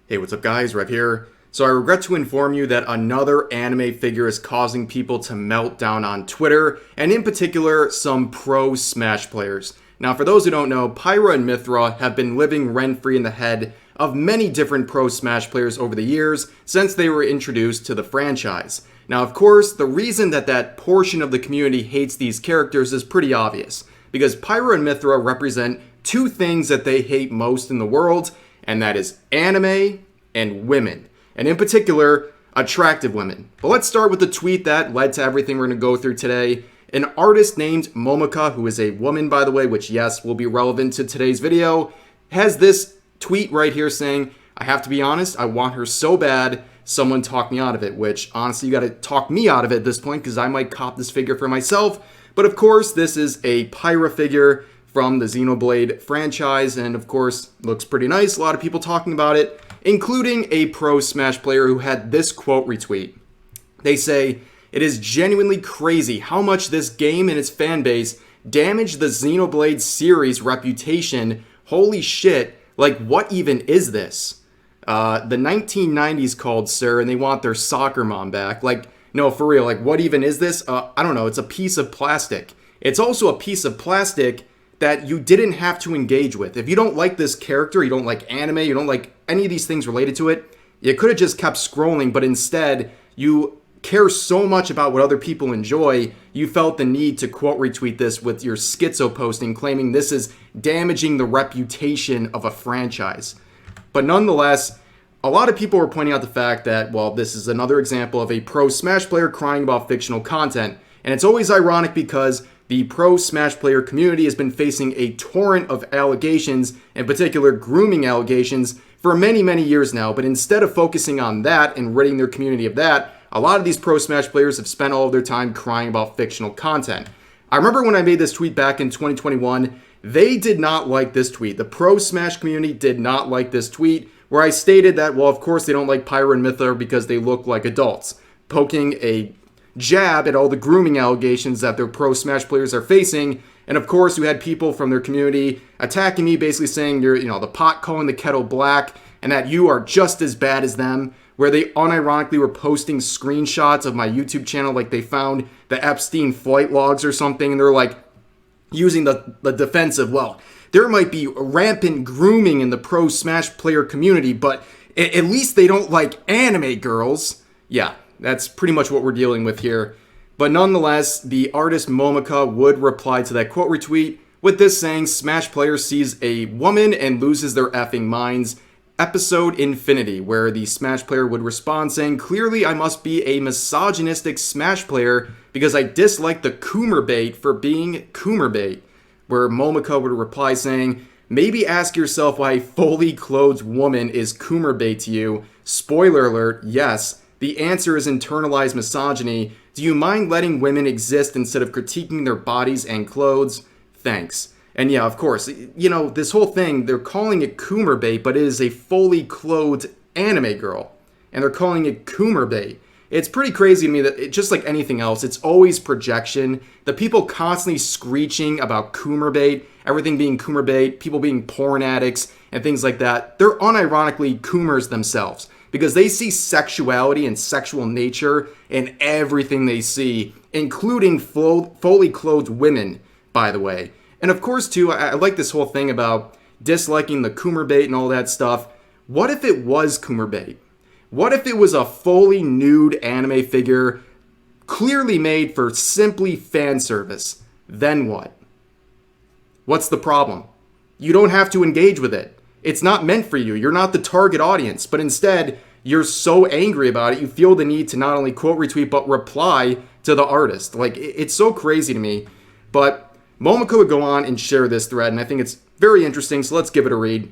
Hey, what's up guys, Rev here. So I regret to inform you that another anime figure is causing people to melt down on Twitter, and in particular, some pro Smash players. Now for those who don't know, Pyra and Mythra have been living rent-free in the head of many different pro Smash players over the years since they were introduced to the franchise. Now of course, the reason that portion of the community hates these characters is pretty obvious, because Pyra and Mythra represent two things that they hate most in the world, and that is anime and women, and in particular, attractive women. But let's start with the tweet that led to everything we're going to go through today. An artist named Momoka, who is a woman by the way, which yes, will be relevant to today's video, has this tweet right here saying, I have to be honest, I want her so bad, someone talk me out of it, which honestly you gotta talk me out of it at this point because I might cop this figure for myself. But of course, this is a Pyra figure from the Xenoblade franchise, and of course, looks pretty nice. A lot of people talking about it, including a pro Smash player who had this quote retweet. They say, "It is genuinely crazy how much this game and its fan base damaged the Xenoblade series reputation. Holy shit, like what even is this? The 1990s called, sir, and they want their soccer mom back. Like, no, for real, like what even is this? I don't know, it's a piece of plastic. It's also a piece of plastic that you didn't have to engage with. If you don't like this character, you don't like anime, you don't like any of these things related to it, you could have just kept scrolling, but instead, you care so much about what other people enjoy, you felt the need to quote retweet this with your schizo posting, claiming this is damaging the reputation of a franchise." But nonetheless, a lot of people were pointing out the fact that, well, this is another example of a pro Smash player crying about fictional content. And it's always ironic because the pro Smash player community has been facing a torrent of allegations, in particular grooming allegations, for many, many years now. But instead of focusing on that and ridding their community of that, a lot of these pro Smash players have spent all of their time crying about fictional content. I remember when I made this tweet back in 2021, they did not like this tweet. The pro Smash community did not like this tweet, where I stated that, well, of course they don't like Pyra and Mythra because they look like adults, poking a jab at all the grooming allegations that their pro Smash players are facing. And of course, you had people from their community attacking me, basically saying you're, the pot calling the kettle black, and that you are just as bad as them, where they unironically were posting screenshots of my YouTube channel, like they found the Epstein flight logs or something, and they're like using the defense of, well, there might be rampant grooming in the pro Smash player community, but at least they don't like anime girls. Yeah, that's pretty much what we're dealing with here. But nonetheless, the artist Momoka would reply to that quote retweet with this saying, "Smash player sees a woman and loses their effing minds. Episode Infinity," where the Smash player would respond saying, "Clearly I must be a misogynistic Smash player because I dislike the coomer bait for being coomer bait," where Momoka would reply saying, "Maybe ask yourself why a fully clothed woman is coomer bait to you. Spoiler alert, yes. The answer is internalized misogyny. Do you mind letting women exist instead of critiquing their bodies and clothes? Thanks." And yeah, of course, this whole thing, they're calling it coomer bait, but it is a fully clothed anime girl. And they're calling it coomer bait. It's pretty crazy to me that, just like anything else, it's always projection. The people constantly screeching about coomer bait, everything being coomer bait, people being porn addicts, and things like that, they're unironically coomers themselves, because they see sexuality and sexual nature in everything they see, including fully clothed women, by the way. And of course, too, I like this whole thing about disliking the coomer bait and all that stuff. What if it was coomer bait? What if it was a fully nude anime figure, clearly made for simply fan service? Then what? What's the problem? You don't have to engage with it. It's not meant for you. You're not the target audience, but instead, you're so angry about it, you feel the need to not only quote retweet, but reply to the artist. Like, it's so crazy to me. But Momoka would go on and share this thread, and I think it's very interesting, so let's give it a read.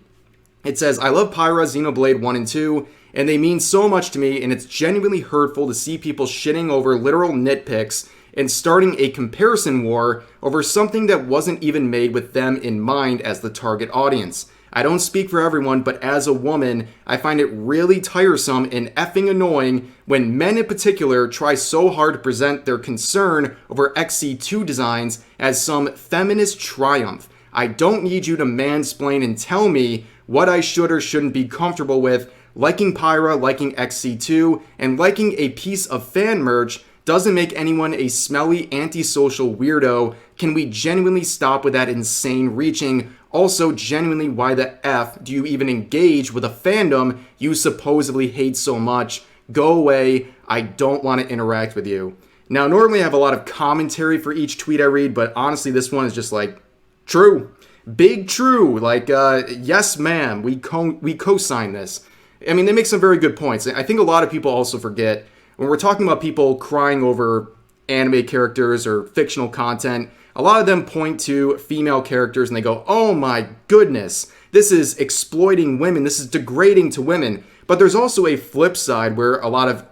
It says, "I love Pyra, Xenoblade 1 and 2, and they mean so much to me, and it's genuinely hurtful to see people shitting over literal nitpicks and starting a comparison war over something that wasn't even made with them in mind as the target audience. I don't speak for everyone, but as a woman, I find it really tiresome and effing annoying when men in particular try so hard to present their concern over XC2 designs as some feminist triumph. I don't need you to mansplain and tell me what I should or shouldn't be comfortable with. liking Pyra, liking XC2, and liking a piece of fan merch doesn't make anyone a smelly, antisocial weirdo. Can we genuinely stop with that insane reaching? Also, genuinely, why the F do you even engage with a fandom you supposedly hate so much? Go away. I don't want to interact with you. Now, normally I have a lot of commentary for each tweet I read, but honestly, this one is just like, true. Big true. Like, yes, ma'am. We co-sign this. I mean, they make some very good points. I think a lot of people also forget when we're talking about people crying over anime characters or fictional content, a lot of them point to female characters and they go, oh my goodness, this is exploiting women, this is degrading to women. But there's also a flip side where a lot of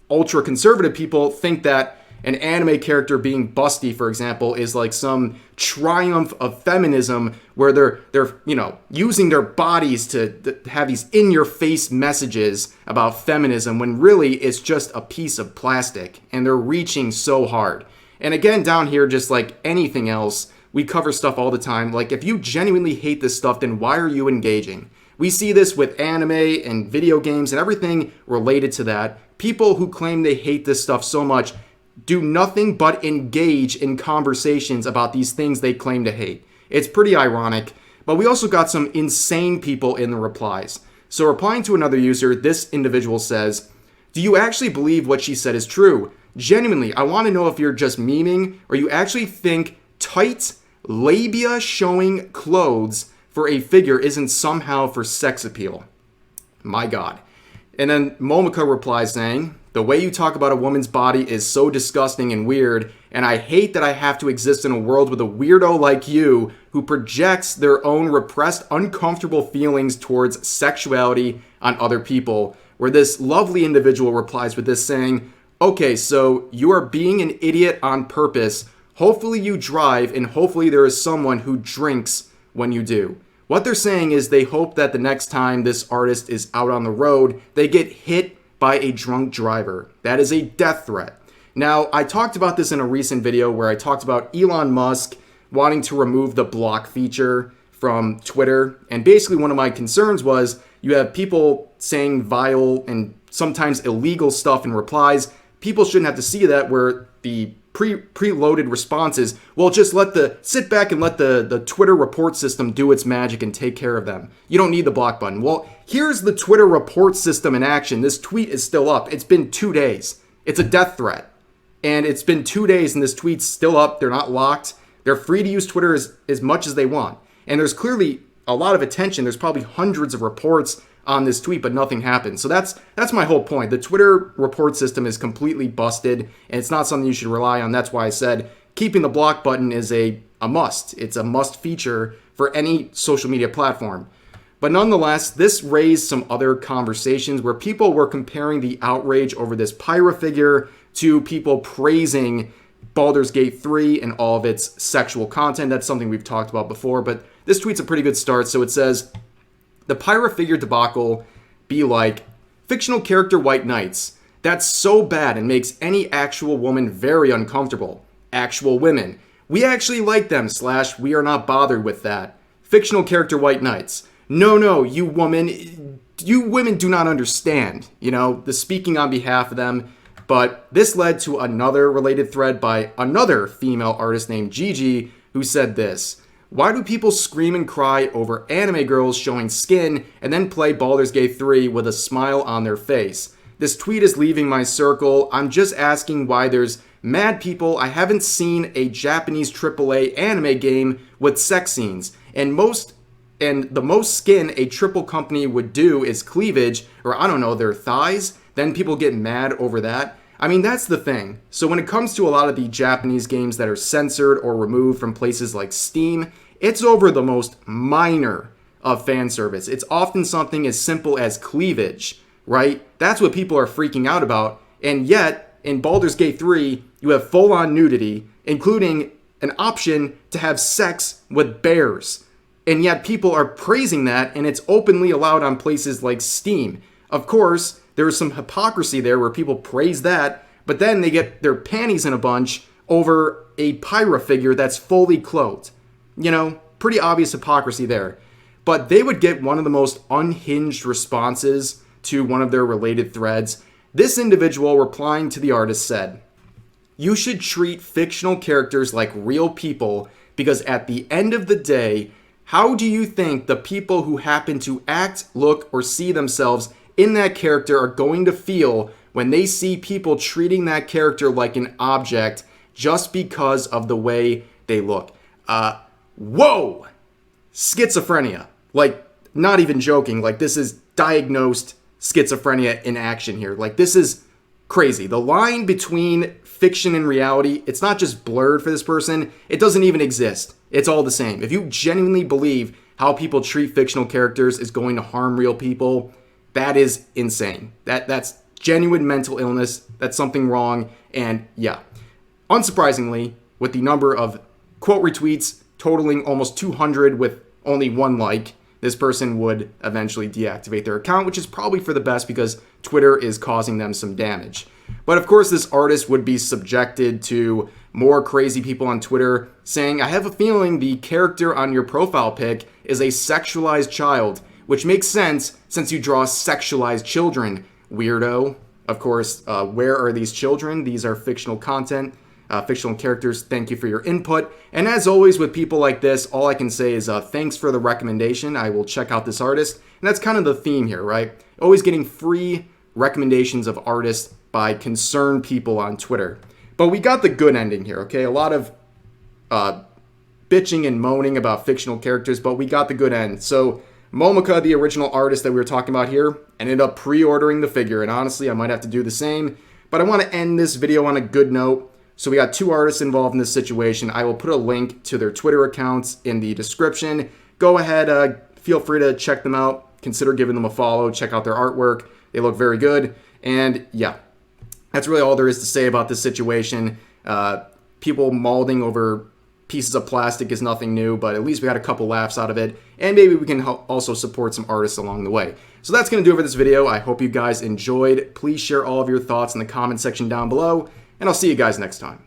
ultra-conservative people think that an anime character being busty, for example, is like some triumph of feminism where they're using their bodies to have these in-your-face messages about feminism when really it's just a piece of plastic and they're reaching so hard. And again, down here, just like anything else, we cover stuff all the time. Like, if you genuinely hate this stuff, then why are you engaging? We see this with anime and video games and everything related to that. People who claim they hate this stuff so much do nothing but engage in conversations about these things they claim to hate. It's pretty ironic, but we also got some insane people in the replies. So replying to another user, this individual says, do you actually believe what she said is true? Genuinely, I want to know if you're just memeing or you actually think tight, labia showing clothes for a figure isn't somehow for sex appeal. My God. And then Momika replies saying, the way you talk about a woman's body is so disgusting and weird, and I hate that I have to exist in a world with a weirdo like you who projects their own repressed, uncomfortable feelings towards sexuality on other people. Where this lovely individual replies with this saying, okay, so you are being an idiot on purpose. Hopefully you drive, and hopefully there is someone who drinks when you do. What they're saying is they hope that the next time this artist is out on the road, they get hit by a drunk driver. That is a death threat. Now, I talked about this in a recent video where I talked about Elon Musk wanting to remove the block feature from Twitter. And basically one of my concerns was you have people saying vile and sometimes illegal stuff in replies. People shouldn't have to see that where the preloaded responses, well, just sit back and let the Twitter report system do its magic and take care of them. You don't need the block button. Well, here's the Twitter report system in action. This tweet is still up. It's been 2 days. It's a death threat. And it's been 2 days and this tweet's still up. They're not locked. They're free to use Twitter as much as they want. And there's clearly a lot of attention. There's probably hundreds of reports on this tweet, but nothing happened. So that's my whole point. The Twitter report system is completely busted, and it's not something you should rely on. That's why I said keeping the block button is a must. It's a must feature for any social media platform. But nonetheless, this raised some other conversations where people were comparing the outrage over this Pyra figure to people praising Baldur's Gate 3 and all of its sexual content. That's something we've talked about before, but this tweet's a pretty good start. So it says, the Pyra figure debacle be like, fictional character white knights. That's so bad and makes any actual woman very uncomfortable. Actual women. We actually like them / we are not bothered with that. Fictional character white knights. No, you women do not understand. The speaking on behalf of them. But this led to another related thread by another female artist named Gigi who said this. Why do people scream and cry over anime girls showing skin and then play Baldur's Gate 3 with a smile on their face? This tweet is leaving my circle. I'm just asking why there's mad people. I haven't seen a Japanese AAA anime game with sex scenes. And the most skin a triple company would do is cleavage, or I don't know, their thighs. Then people get mad over that. I mean, that's the thing. So when it comes to a lot of the Japanese games that are censored or removed from places like Steam, it's over the most minor of fan service. It's often something as simple as cleavage, right? That's what people are freaking out about. And yet, in Baldur's Gate 3, you have full-on nudity, including an option to have sex with bears. And yet people are praising that, and it's openly allowed on places like Steam. Of course, there is some hypocrisy there where people praise that, but then they get their panties in a bunch over a Pyra figure that's fully clothed. Pretty obvious hypocrisy there. But they would get one of the most unhinged responses to one of their related threads. This individual replying to the artist said, "You should treat fictional characters like real people because at the end of the day, how do you think the people who happen to act, look, or see themselves in that character are going to feel when they see people treating that character like an object just because of the way they look?" Whoa! Schizophrenia. Like, not even joking. Like, this is diagnosed schizophrenia in action here. Like, this is crazy. The line between fiction and reality, it's not just blurred for this person, it doesn't even exist. It's all the same. If you genuinely believe how people treat fictional characters is going to harm real people, that is insane. That's genuine mental illness. That's something wrong. And yeah, unsurprisingly, with the number of quote retweets totaling almost 200 with only one like, this person would eventually deactivate their account, which is probably for the best because Twitter is causing them some damage. But of course, this artist would be subjected to more crazy people on Twitter saying, "I have a feeling the character on your profile pic is a sexualized child, which makes sense since you draw sexualized children, weirdo." Of course, where are these children? These are fictional content. Fictional characters, thank you for your input. And as always with people like this, all I can say is thanks for the recommendation. I will check out this artist. And that's kind of the theme here, right? Always getting free recommendations of artists by concerned people on Twitter. But we got the good ending here, okay? A lot of bitching and moaning about fictional characters, but we got the good end. So Momika, the original artist that we were talking about here, ended up pre-ordering the figure. And honestly, I might have to do the same. But I want to end this video on a good note. So we got two artists involved in this situation. I will put a link to their Twitter accounts in the description. Go ahead, feel free to check them out. Consider giving them a follow. Check out their artwork. They look very good. And yeah, that's really all there is to say about this situation. People mauling over pieces of plastic is nothing new, but at least we got a couple laughs out of it. And maybe we can also support some artists along the way. So that's going to do it for this video. I hope you guys enjoyed. Please share all of your thoughts in the comment section down below. And I'll see you guys next time.